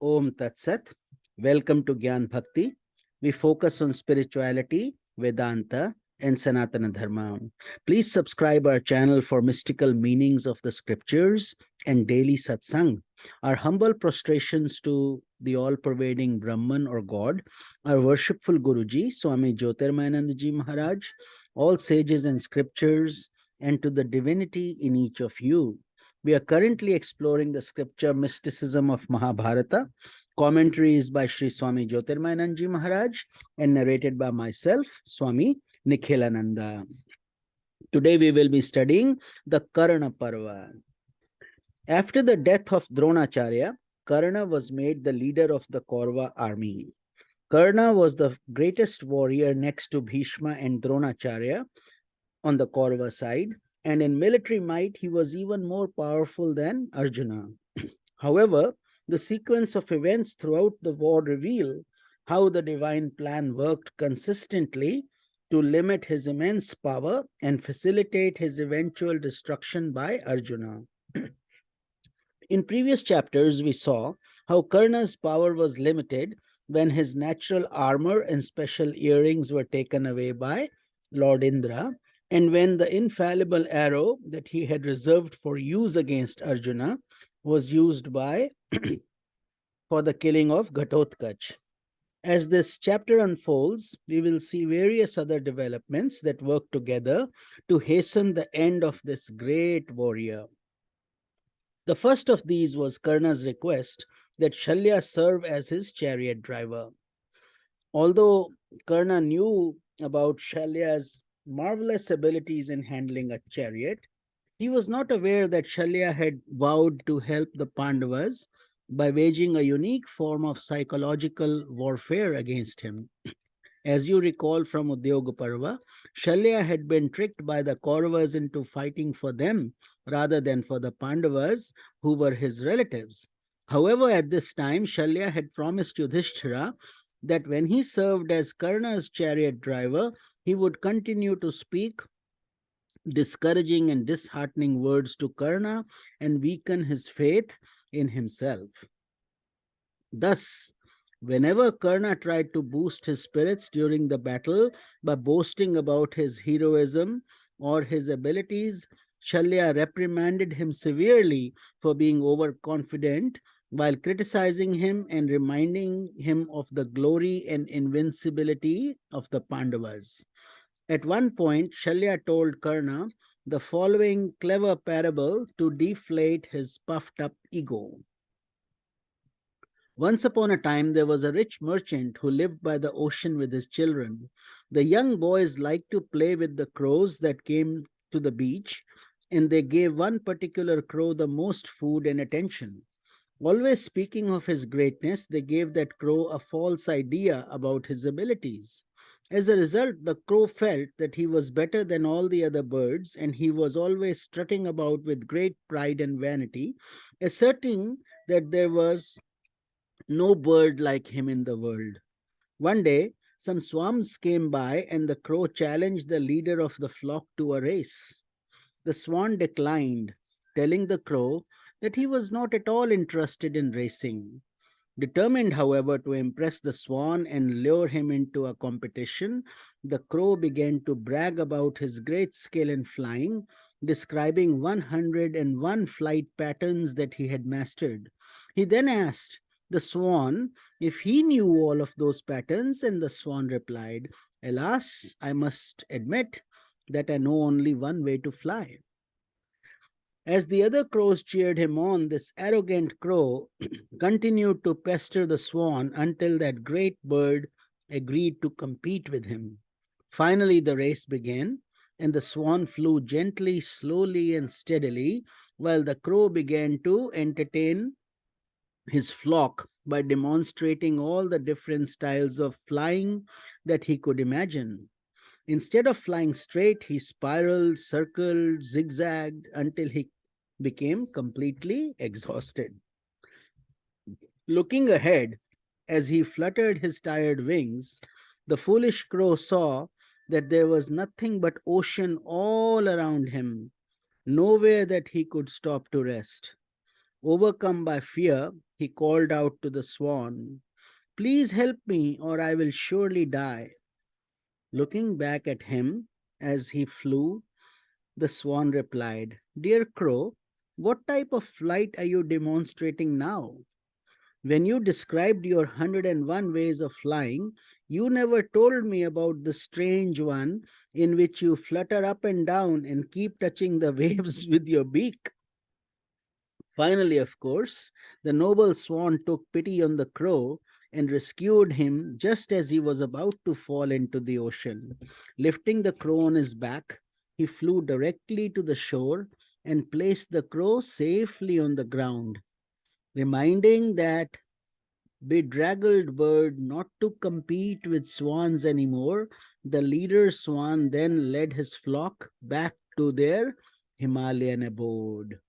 Om Tat Sat. Welcome to Gyan Bhakti. We focus on spirituality, Vedanta, and Sanatana Dharma. Please subscribe our channel for mystical meanings of the scriptures and daily satsang. Our humble prostrations to the all-pervading Brahman or God, our worshipful Guruji, Swami Jyotirmayananda Ji Maharaj, all sages and scriptures, and to the divinity in each of you. We are currently exploring the scripture Mysticism of Mahabharata. Commentary is by Sri Swami Jyotirmayananda Ji Maharaj and narrated by myself, Swami Nikhilananda. Today we will be studying the Karna Parva. After the death of Dronacharya, Karna was made the leader of the Kaurava army. Karna was the greatest warrior next to Bhishma and Dronacharya on the Kaurava side, and in military might he was even more powerful than Arjuna. However, the sequence of events throughout the war reveal how the divine plan worked consistently to limit his immense power and facilitate his eventual destruction by Arjuna. In previous chapters, we saw how Karna's power was limited when his natural armor and special earrings were taken away by Lord Indra, and when the infallible arrow that he had reserved for use against Arjuna was used by for the killing of Ghatotkach. As this chapter unfolds, we will see various other developments that work together to hasten the end of this great warrior. The first of these was Karna's request that Shalya serve as his chariot driver. Although Karna knew about Shalya's marvelous abilities in handling a chariot, he was not aware that Shalya had vowed to help the Pandavas by waging a unique form of psychological warfare against him. As you recall from Udyoga Parva, Shalya had been tricked by the Kauravas into fighting for them rather than for the Pandavas, who were his relatives. However, at this time, Shalya had promised Yudhishthira that when he served as Karna's chariot driver, he would continue to speak discouraging and disheartening words to Karna and weaken his faith in himself. Thus, whenever Karna tried to boost his spirits during the battle by boasting about his heroism or his abilities, Shalya reprimanded him severely for being overconfident while criticizing him and reminding him of the glory and invincibility of the Pandavas. At one point, Shalya told Karna the following clever parable to deflate his puffed up ego. Once upon a time, there was a rich merchant who lived by the ocean with his children. The young boys liked to play with the crows that came to the beach, and they gave one particular crow the most food and attention. Always speaking of his greatness, they gave that crow a false idea about his abilities. As a result, the crow felt that he was better than all the other birds, and he was always strutting about with great pride and vanity, asserting that there was no bird like him in the world. One day, some swans came by, and the crow challenged the leader of the flock to a race. The swan declined, telling the crow that he was not at all interested in racing. Determined, however, to impress the swan and lure him into a competition, the crow began to brag about his great skill in flying, describing 101 flight patterns that he had mastered. He then asked the swan if he knew all of those patterns, and the swan replied, "Alas, I must admit that I know only one way to fly." As the other crows cheered him on, this arrogant crow continued to pester the swan until that great bird agreed to compete with him. Finally, the race began, and the swan flew gently, slowly, and steadily, while the crow began to entertain his flock by demonstrating all the different styles of flying that he could imagine. Instead of flying straight, he spiraled, circled, zigzagged until he became completely exhausted. Looking ahead, as he fluttered his tired wings, the foolish crow saw that there was nothing but ocean all around him, nowhere that he could stop to rest. Overcome by fear, He called out to the swan, "Please help me, or I will surely die." Looking back at him as he flew, the swan replied, "Dear crow, what type of flight are you demonstrating now? When you described your 101 ways of flying, you never told me about the strange one in which you flutter up and down and keep touching the waves with your beak." Finally, of course, the noble swan took pity on the crow and rescued him just as he was about to fall into the ocean. Lifting the crow on his back, he flew directly to the shore and placed the crow safely on the ground, reminding that bedraggled bird not to compete with swans anymore. The leader swan then led his flock back to their Himalayan abode.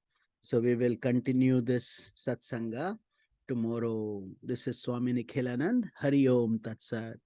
So we will continue this satsanga tomorrow. This is Swami Nikhilanand. Hari Om Tat Sat.